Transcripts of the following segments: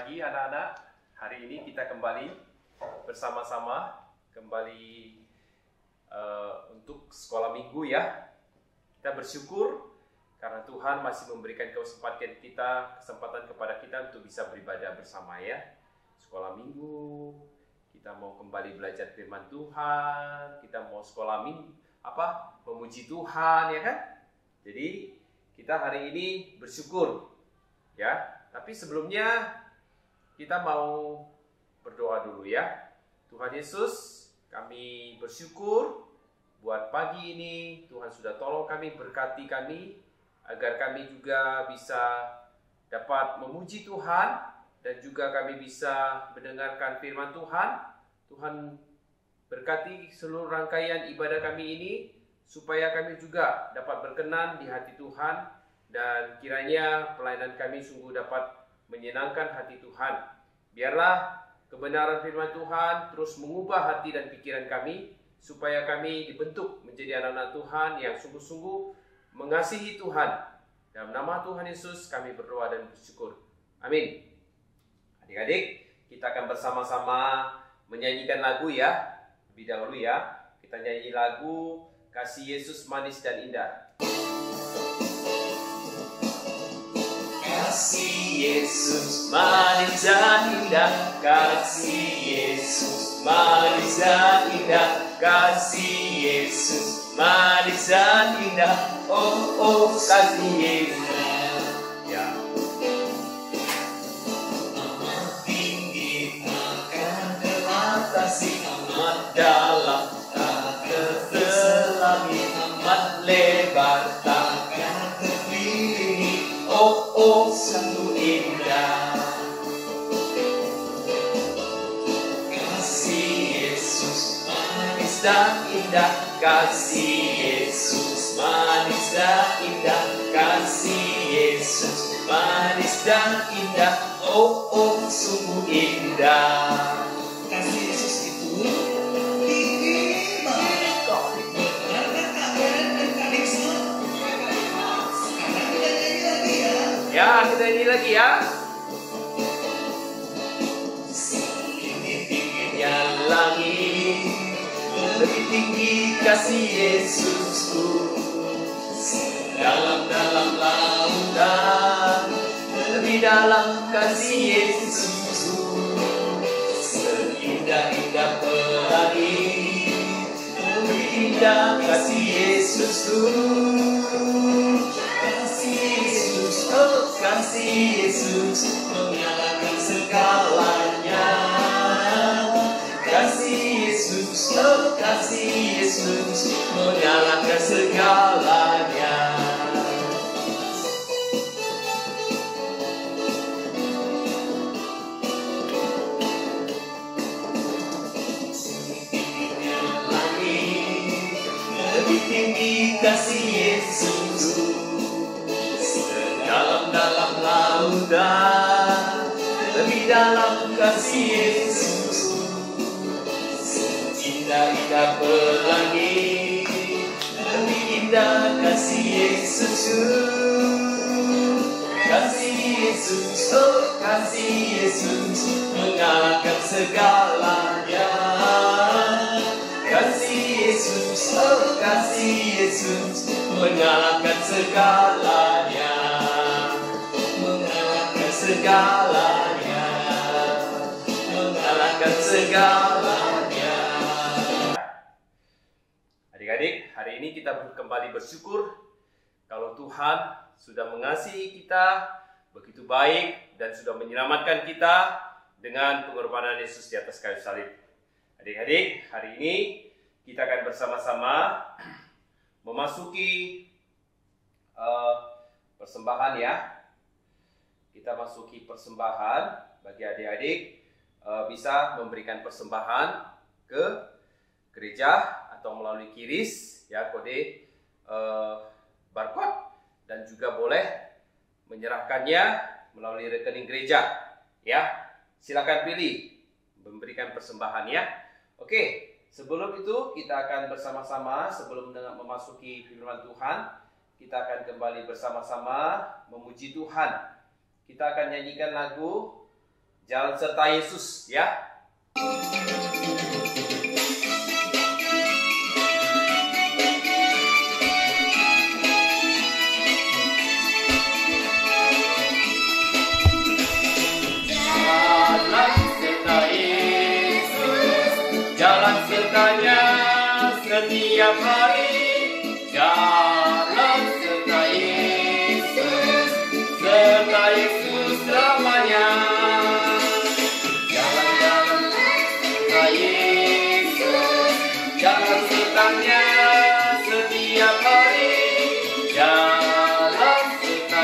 pagi anak-anak. Hari ini kita kembali bersama-sama untuk sekolah minggu ya. Kita bersyukur karena Tuhan masih memberikan kesempatan kepada kita untuk bisa beribadah bersama ya. Sekolah minggu, kita mau kembali belajar firman Tuhan, kita mau sekolah minggu memuji Tuhan ya kan. Jadi kita hari ini bersyukur ya. Tapi sebelumnya kita mau berdoa dulu ya. Tuhan Yesus, kami bersyukur buat pagi ini. Tuhan sudah tolong kami, berkati kami, agar kami juga bisa dapat memuji Tuhan dan juga kami bisa mendengarkan firman Tuhan. Tuhan berkati seluruh rangkaian ibadah kami ini, supaya kami juga dapat berkenan di hati Tuhan, dan kiranya pelayanan kami sungguh dapat menyenangkan hati Tuhan. Biarlah kebenaran firman Tuhan terus mengubah hati dan pikiran kami, supaya kami dibentuk menjadi anak-anak Tuhan yang sungguh-sungguh mengasihi Tuhan. Dalam nama Tuhan Yesus kami berdoa dan bersyukur. Amin. Adik-adik, kita akan bersama-sama menyanyikan lagu ya. Lebih dahulu ya, kita nyanyi lagu Kasih Yesus Manis dan Indah. Kasih Yesus manis dan indah, kasih Yesus manis dan indah, kasih Yesus manis dan indah, oh kasih Yesus. Ya. Amat tinggi akan teratasi, amat dalam tak terselami, amat lebar takkan terkelilingi, oh sungguh indah. Kasih Yesus manis dan indah, kasih Yesus manis dan indah, kasih Yesus manis dan indah, oh sungguh indah. Kasih Yesus itu tinggi banget kok. Ya, kita nyanyi lagi ya. Tingginya langit, lebih tinggi kasih Yesusku. Dalam-dalam lautan, lebih dalam kasih Yesusku. Seindah-indah pelangi, lebih indah kasih Yesusku. Kasih Yesus, oh kasih Yesus, menyalakan segalanya. Kasih Yesus, oh kasih Yesus, menyalakan segalanya. Tingginya langit, lebih tinggi kasih Yesus. Dalam lautan, lebih dalam kasih Yesus. Indah-indah pelangi, lebih indah kasih Yesus. Kasih Yesus, oh kasih Yesus, mengalahkan segalanya. Kasih Yesus, oh kasih Yesus, mengalahkan segalanya. Segalanya, mengalahkan segalanya. Adik-adik, hari ini kita kembali bersyukur kalau Tuhan sudah mengasihi kita begitu baik dan sudah menyelamatkan kita dengan pengorbanan Yesus di atas kayu salib. Adik-adik, hari ini kita akan bersama-sama memasuki persembahan ya. Kita masuki persembahan. Bagi adik-adik bisa memberikan persembahan ke gereja atau melalui QRIS ya, kode barcode, dan juga boleh menyerahkannya melalui rekening gereja ya. Silakan pilih memberikan persembahan ya. Oke, sebelum itu kita akan bersama-sama, sebelum memasuki firman Tuhan, kita akan kembali bersama-sama memuji Tuhan. Kita akan nyanyikan lagu jalan serta Yesus ya. Jalan sertanya setiap hari, jalan serta Yesus selamanya. Jalan-jalan serta Yesus, jalan sertanya setiap hari, jalan serta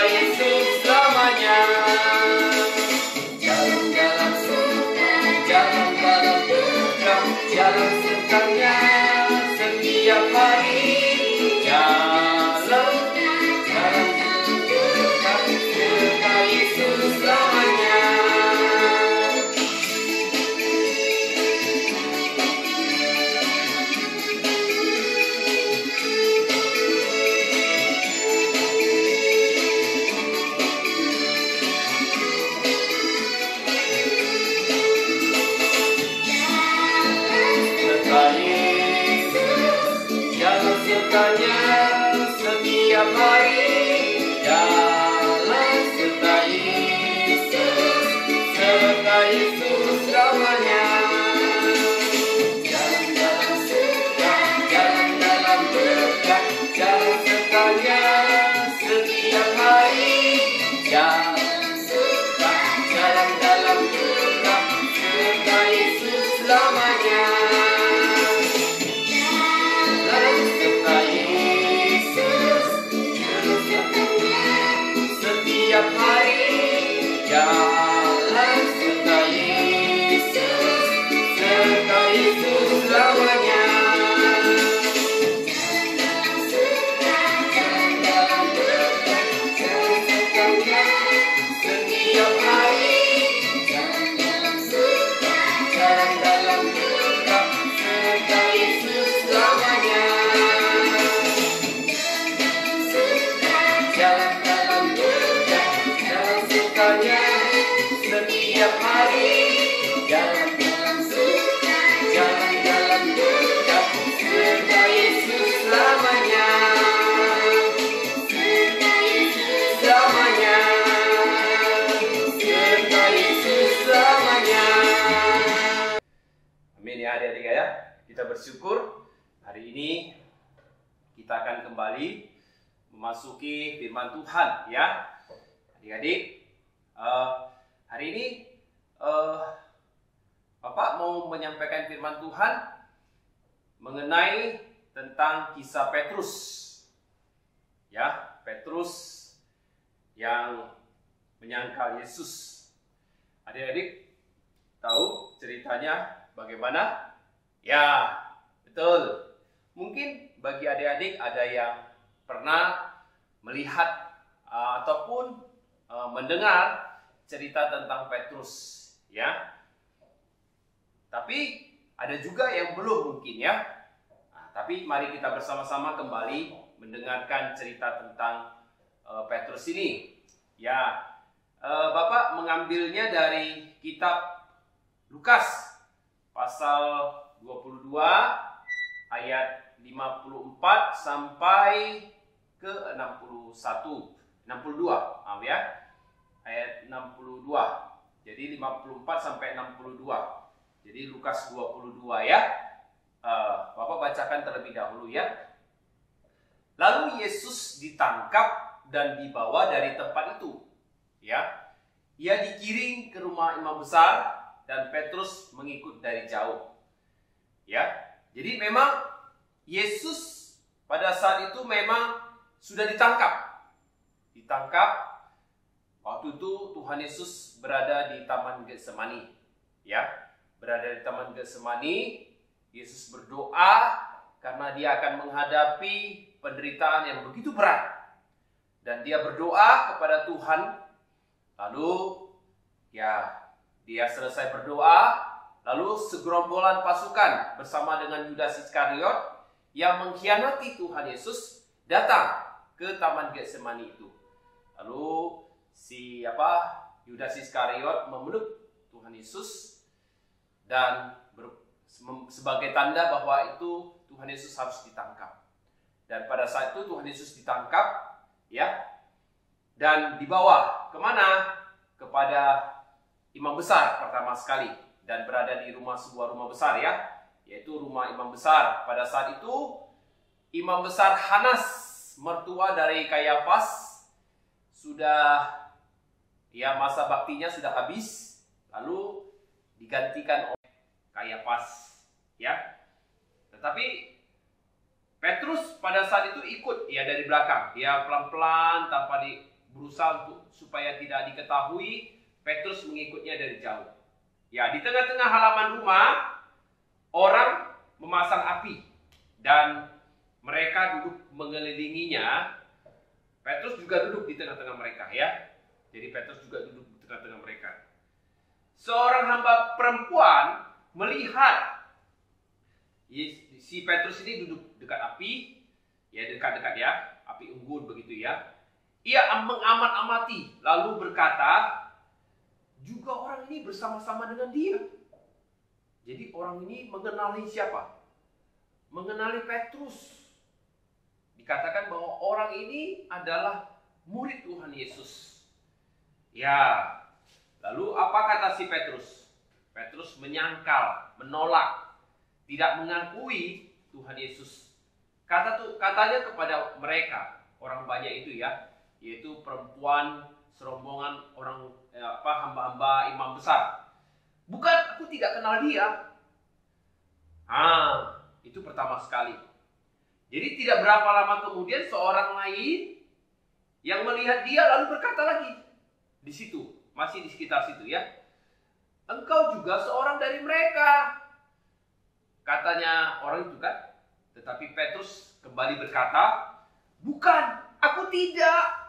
Yesus selamanya. Jalan sertanya setiap hari, jalan serta Yesus selamanya. Jalan sertanya setiap hari, jalan serta Yesus selamanya. Jalan-jalan berkah, jalan sertanya setiap hari, jalan dalam berkah serta Yesus selamanya. Setiap hari, jalan serta Yesus selamanya. Setiap hari, jalan dalam berkah serta Yesus selamanya. Jalan dalam berkah, jalan sertanya setiap hari, jalan dalam berkah serta Yesus selamanya. Selamanya, serta Yesus selamanya. Amin ya adik-adik ya. Kita bersyukur hari ini kita akan kembali memasuki firman Tuhan ya. Adik-adik, hari ini Bapak mau menyampaikan firman Tuhan mengenai tentang kisah Petrus. Ya, Petrus yang menyangkal Yesus. Adik-adik tahu ceritanya bagaimana? Ya, betul. Mungkin bagi adik-adik ada yang pernah melihat ataupun mendengar cerita tentang Petrus, ya. Tapi ada juga yang belum mungkin ya. Nah, tapi mari kita bersama-sama kembali mendengarkan cerita tentang Petrus ini. Ya, Bapak mengambilnya dari kitab Lukas pasal 22 ayat 54 sampai ke 62, maaf ya. Ayat 62. Jadi 54 sampai 62. Jadi Lukas 22 ya. Bapak bacakan terlebih dahulu ya. Lalu Yesus ditangkap dan dibawa dari tempat itu. Ya. Ia digiring ke rumah imam besar dan Petrus mengikut dari jauh. Ya. Jadi memang Yesus pada saat itu memang sudah ditangkap. Waktu itu Tuhan Yesus berada di Taman Getsemani. Ya. Berada di Taman Getsemani, Yesus berdoa karena dia akan menghadapi penderitaan yang begitu berat. Dan dia berdoa kepada Tuhan. Lalu ya dia selesai berdoa, lalu segerombolan pasukan bersama dengan Yudas Iskariot yang mengkhianati Tuhan Yesus datang ke Taman Getsemani itu. Lalu si siapa? Yudas Iskariot memeluk Tuhan Yesus dan sebagai tanda bahwa itu Tuhan Yesus harus ditangkap. Dan pada saat itu Tuhan Yesus ditangkap, ya, dan dibawa kemana? Kepada imam besar pertama sekali, dan berada di sebuah rumah besar, ya, yaitu rumah imam besar. Pada saat itu imam besar Hanas, mertua dari Kayafas, sudah, ya, masa baktinya sudah habis, lalu digantikan oleh Kayafas, ya. Tetapi Petrus pada saat itu ikut, ya, dari belakang. Dia pelan-pelan tanpa berusaha supaya tidak diketahui. Petrus mengikutnya dari jauh. Ya, di tengah-tengah halaman rumah orang memasang api dan mereka duduk mengelilinginya. Petrus juga duduk di tengah-tengah mereka, ya. Jadi Petrus juga duduk di tengah-tengah mereka. Seorang hamba perempuan melihat si Petrus ini duduk dekat api, ya, dekat-dekat, ya, api unggun begitu, ya. Ia mengamat-amati lalu berkata, juga orang ini bersama-sama dengan dia. Jadi orang ini mengenali siapa? Mengenali Petrus. Dikatakan bahwa orang ini adalah murid Tuhan Yesus. Ya, lalu apa kata si Petrus? Petrus menyangkal, menolak, tidak mengakui Tuhan Yesus. Katanya kepada mereka, orang banyak itu, ya, yaitu perempuan, serombongan orang, hamba-hamba imam besar. Bukan, aku tidak kenal dia. Itu pertama sekali. Jadi tidak berapa lama kemudian seorang lain yang melihat dia lalu berkata lagi di situ, masih di sekitar situ, ya, engkau juga seorang dari mereka. Katanya orang itu, kan. Tetapi Petrus kembali berkata, bukan, aku tidak.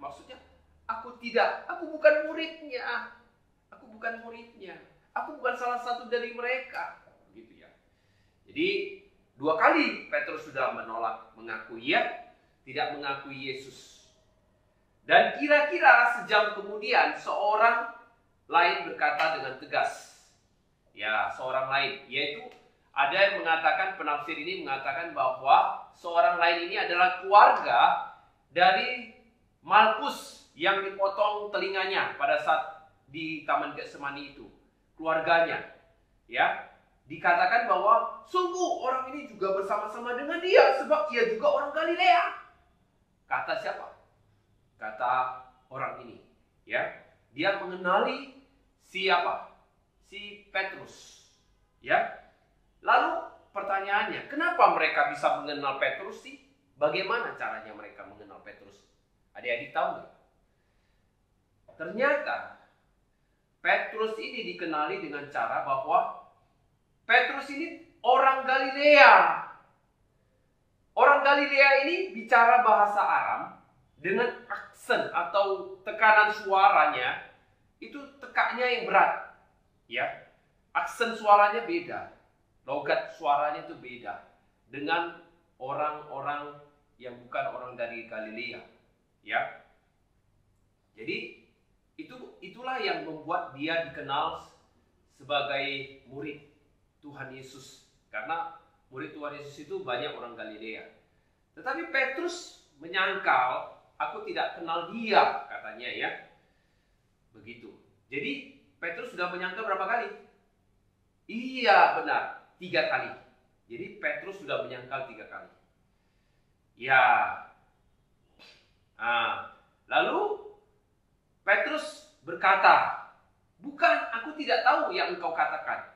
Maksudnya, aku tidak, aku bukan muridnya. Aku bukan salah satu dari mereka. Begitu, ya. Jadi, 2 kali Petrus sudah menolak mengakui, ya, tidak mengakui Yesus. Dan kira-kira sejam kemudian seorang lain berkata dengan tegas. Ya, seorang lain, yaitu ada yang mengatakan, penafsir ini mengatakan bahwa seorang lain ini adalah keluarga dari Malkus yang dipotong telinganya pada saat di Taman Getsemani itu. Keluarganya, ya, dikatakan bahwa sungguh orang ini juga bersama-sama dengan dia sebab ia juga orang Galilea. Kata siapa? Kata orang ini, ya. Dia mengenali siapa? Si Petrus, ya. Lalu pertanyaannya, kenapa mereka bisa mengenal Petrus sih? Bagaimana caranya mereka mengenal Petrus? Adik-adik tahu nggak? Ternyata Petrus ini dikenali dengan cara bahwa Petrus ini orang Galilea. Orang Galilea ini bicara bahasa Aram dengan aksen atau tekanan suaranya itu tekaknya yang berat, ya. Aksen suaranya beda, logat suaranya itu beda dengan orang-orang yang bukan orang dari Galilea, ya. Jadi itulah yang membuat dia dikenal sebagai murid Tuhan Yesus, karena murid Tuhan Yesus itu banyak orang Galilea. Tetapi Petrus menyangkal, aku tidak kenal dia, katanya, ya. Begitu. Jadi Petrus sudah menyangkal berapa kali? Iya, benar, 3 kali. Jadi Petrus sudah menyangkal 3 kali. Ya. Lalu Petrus berkata, bukan, aku tidak tahu yang engkau katakan.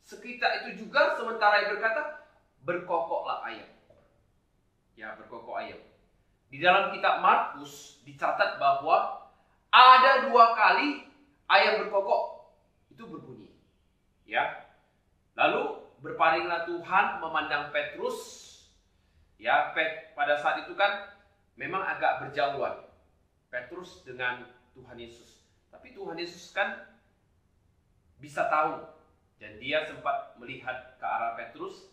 Sekitar itu juga sementara ia berkata, berkokoklah ayam. Ya, berkokok ayam. Di dalam kitab Markus dicatat bahwa ada 2 kali ayam berkokok itu berbunyi. Ya. Lalu berpalinglah Tuhan memandang Petrus. Ya, pada saat itu kan memang agak berjauhan Petrus dengan Tuhan Yesus. Tapi Tuhan Yesus kan bisa tahu. Dan dia sempat melihat ke arah Petrus.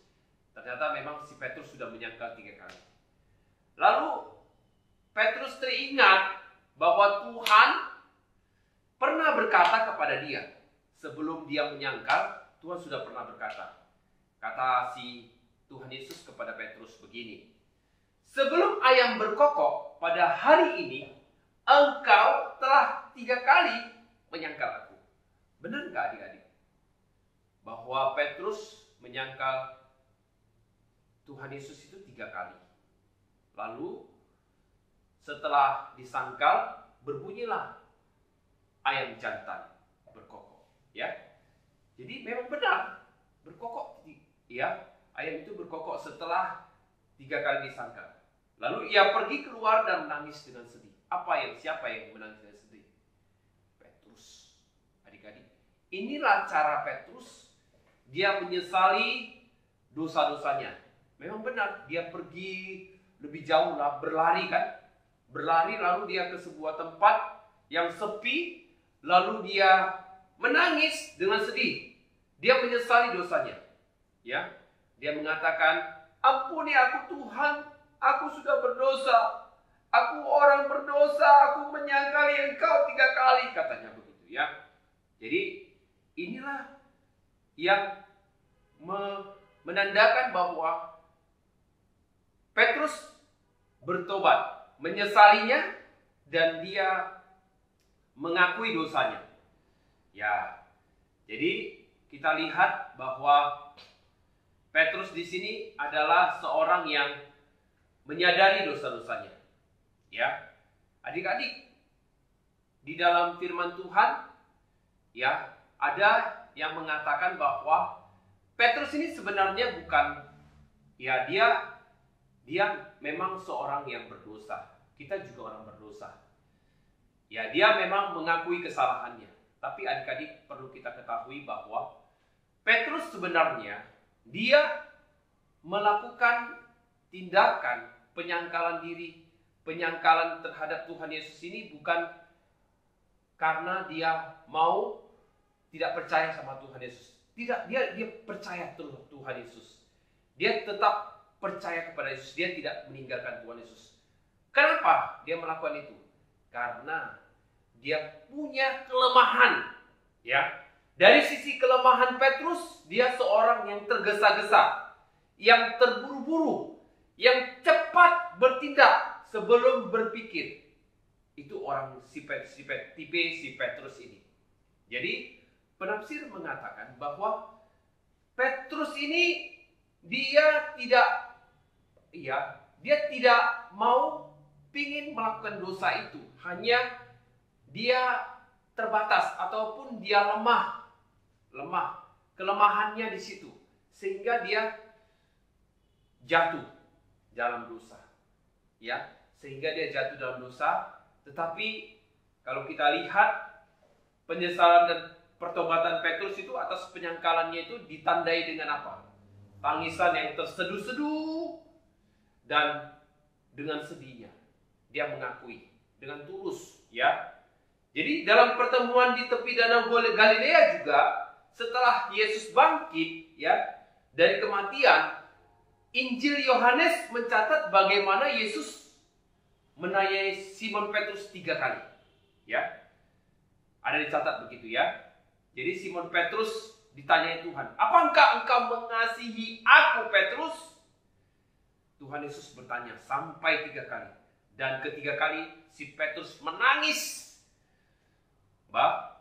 Ternyata memang si Petrus sudah menyangkal 3 kali. Lalu Petrus teringat bahwa Tuhan pernah berkata kepada dia. Sebelum dia menyangkal, Tuhan sudah pernah berkata. Kata si Tuhan Yesus kepada Petrus begini, sebelum ayam berkokok pada hari ini, engkau telah 3 kali menyangkal aku. Benar nggak adik-adik? Bahwa Petrus menyangkal Tuhan Yesus itu 3 kali. Lalu setelah disangkal, berbunyilah ayam jantan berkokok. Ya, jadi memang benar berkokok. Ya, ayam itu berkokok setelah 3 kali disangkal. Lalu ia pergi keluar dan menangis dengan sedih. Siapa yang menangis dengan sedih? Petrus. Adik-adik, inilah cara Petrus. Dia menyesali dosa-dosanya. Memang benar, dia pergi lebih jauh lah, berlari kan? Berlari lalu dia ke sebuah tempat yang sepi, lalu dia menangis dengan sedih. Dia menyesali dosanya. Ya, dia mengatakan, ampuni aku Tuhan, aku sudah berdosa. Aku orang berdosa, aku menyangkali Engkau 3 kali, katanya begitu ya. Jadi inilah yang menandakan bahwa Petrus bertobat, menyesalinya, dan dia mengakui dosanya. Ya, jadi kita lihat bahwa Petrus di sini adalah seorang yang menyadari dosa-dosanya. Ya, adik-adik, di dalam firman Tuhan, ya, ada yang mengatakan bahwa Petrus ini sebenarnya bukan, ya, dia memang seorang yang berdosa. Kita juga orang berdosa. Ya, dia memang mengakui kesalahannya. Tapi adik-adik perlu kita ketahui bahwa Petrus sebenarnya dia melakukan tindakan penyangkalan diri, penyangkalan terhadap Tuhan Yesus ini bukan karena dia mau tidak percaya sama Tuhan Yesus. Tidak, dia percaya Tuhan Yesus. Dia tetap percaya kepada Yesus, dia tidak meninggalkan Tuhan Yesus. Kenapa dia melakukan itu? Karena dia punya kelemahan. Ya, dari sisi kelemahan Petrus, dia seorang yang tergesa-gesa, yang terburu-buru, yang cepat bertindak sebelum berpikir. Itu orang tipe si Petrus ini. Jadi penafsir mengatakan bahwa Petrus ini dia tidak mau pingin melakukan dosa itu. Hanya dia terbatas ataupun dia lemah. Kelemahannya di situ. Sehingga dia jatuh dalam dosa. Ya, sehingga dia jatuh dalam dosa. Tetapi kalau kita lihat penyesalan dan pertobatan Petrus itu atas penyangkalannya itu ditandai dengan apa? Tangisan yang terseduh-seduh dan dengan sedihnya dia mengakui dengan tulus, ya. Jadi dalam pertemuan di tepi danau Galilea juga setelah Yesus bangkit, ya, dari kematian, Injil Yohanes mencatat bagaimana Yesus menanyai Simon Petrus 3 kali, ya. Ada dicatat begitu, ya. Jadi Simon Petrus ditanyai Tuhan, apakah engkau mengasihi aku, Petrus? Tuhan Yesus bertanya sampai 3 kali. Dan ketiga kali si Petrus menangis.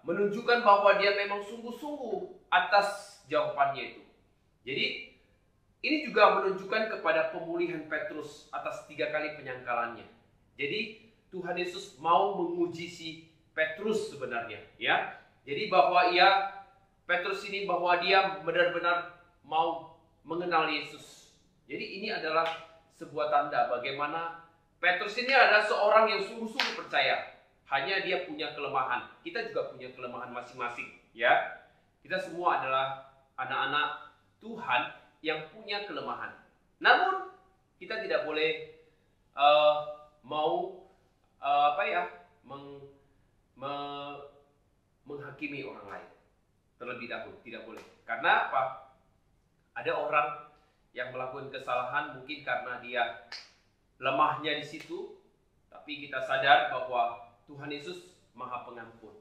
Menunjukkan bahwa dia memang sungguh-sungguh atas jawabannya itu. Jadi ini juga menunjukkan kepada pemulihan Petrus atas 3 kali penyangkalannya. Jadi Tuhan Yesus mau menguji si Petrus sebenarnya, ya. Jadi bahwa Petrus ini bahwa dia benar-benar mau mengenal Yesus. Jadi ini adalah sebuah tanda bagaimana Petrus ini adalah seorang yang sungguh-sungguh percaya. Hanya dia punya kelemahan. Kita juga punya kelemahan masing-masing, ya. Kita semua adalah anak-anak Tuhan yang punya kelemahan. Namun kita tidak boleh menghakimi orang lain terlebih dahulu, tidak boleh. Karena apa? Ada orang yang melakukan kesalahan mungkin karena dia lemahnya di situ, tapi kita sadar bahwa Tuhan Yesus Maha Pengampun.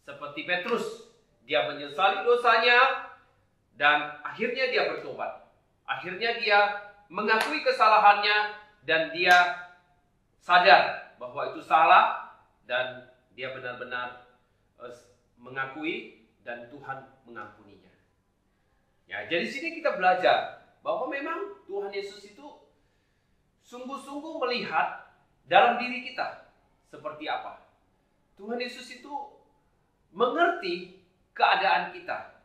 Seperti Petrus, dia menyesali dosanya dan akhirnya dia bertobat. Akhirnya dia mengakui kesalahannya dan dia sadar bahwa itu salah dan dia benar-benar mengakui dan Tuhan mengampuninya. Ya, jadi sini kita belajar bahwa memang Tuhan Yesus itu sungguh-sungguh melihat dalam diri kita seperti apa. Tuhan Yesus itu mengerti keadaan kita.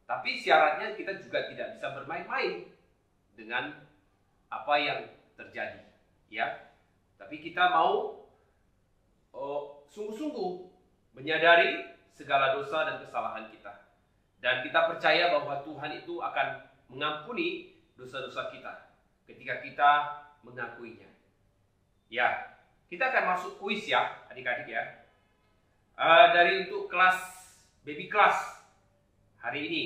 Tapi syaratnya kita juga tidak bisa bermain-main dengan apa yang terjadi, ya. Tapi kita mau sungguh-sungguh menyadari segala dosa dan kesalahan kita. Dan kita percaya bahwa Tuhan itu akan mengampuni dosa-dosa kita ketika kita mengakuinya. Ya, kita akan masuk kuis ya, adik-adik ya. Dari untuk kelas baby class hari ini.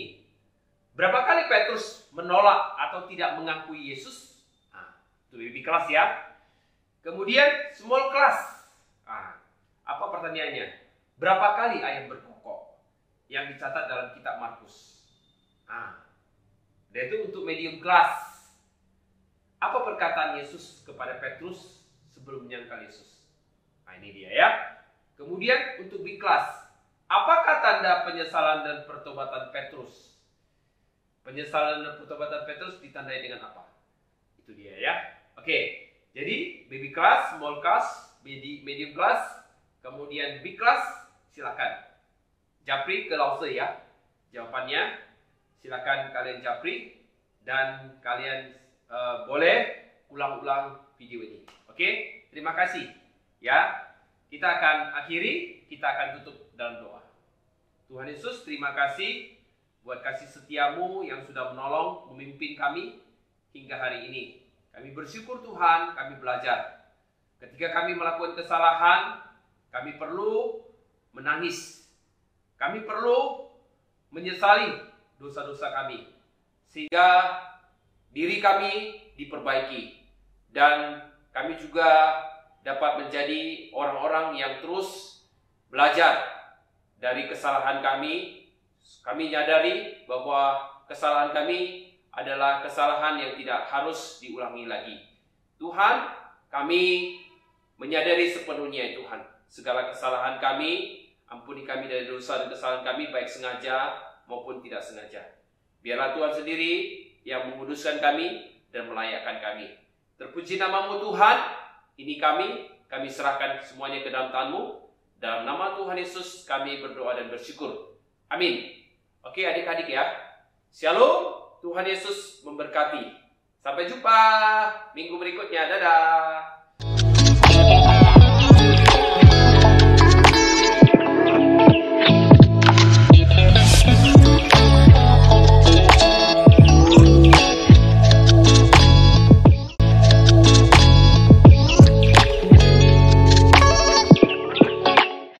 Berapa kali Petrus menolak atau tidak mengakui Yesus? Itu baby class ya. Kemudian small class. Apa pertanyaannya? Berapa kali ayam berkokok yang dicatat dalam kitab Markus? Dan itu untuk medium class. Apa perkataan Yesus kepada Petrus sebelum menyangkal Yesus? Ini dia ya. Kemudian untuk big class. Apakah tanda penyesalan dan pertobatan Petrus? Penyesalan dan pertobatan Petrus ditandai dengan apa? Itu dia ya. Oke. Jadi baby class, small class, medium class, kemudian big class, silakan. Japri ke Lause ya. Jawabannya silakan kalian japri dan kalian boleh ulang-ulang video ini. Oke? Terima kasih. Ya. Kita akan akhiri, kita akan tutup dalam doa. Tuhan Yesus, terima kasih buat kasih setiamu yang sudah menolong, memimpin kami hingga hari ini. Kami bersyukur Tuhan, kami belajar. Ketika kami melakukan kesalahan, kami perlu menangis. Kami perlu menyesali dosa-dosa kami. Sehingga diri kami diperbaiki. Dan kami juga dapat menjadi orang-orang yang terus belajar dari kesalahan kami. Kami menyadari bahwa kesalahan kami adalah kesalahan yang tidak harus diulangi lagi. Tuhan, kami menyadari sepenuhnya Tuhan. Segala kesalahan kami, ampuni kami dari dosa dan kesalahan kami, baik sengaja maupun tidak sengaja. Biarlah Tuhan sendiri yang menguduskan kami dan melayakkan kami. Terpuji namamu Tuhan. Ini kami serahkan semuanya ke dalam tangan-Mu. Dalam nama Tuhan Yesus kami berdoa dan bersyukur. Amin. Oke adik-adik ya. Shalom. Tuhan Yesus memberkati. Sampai jumpa minggu berikutnya. Dadah.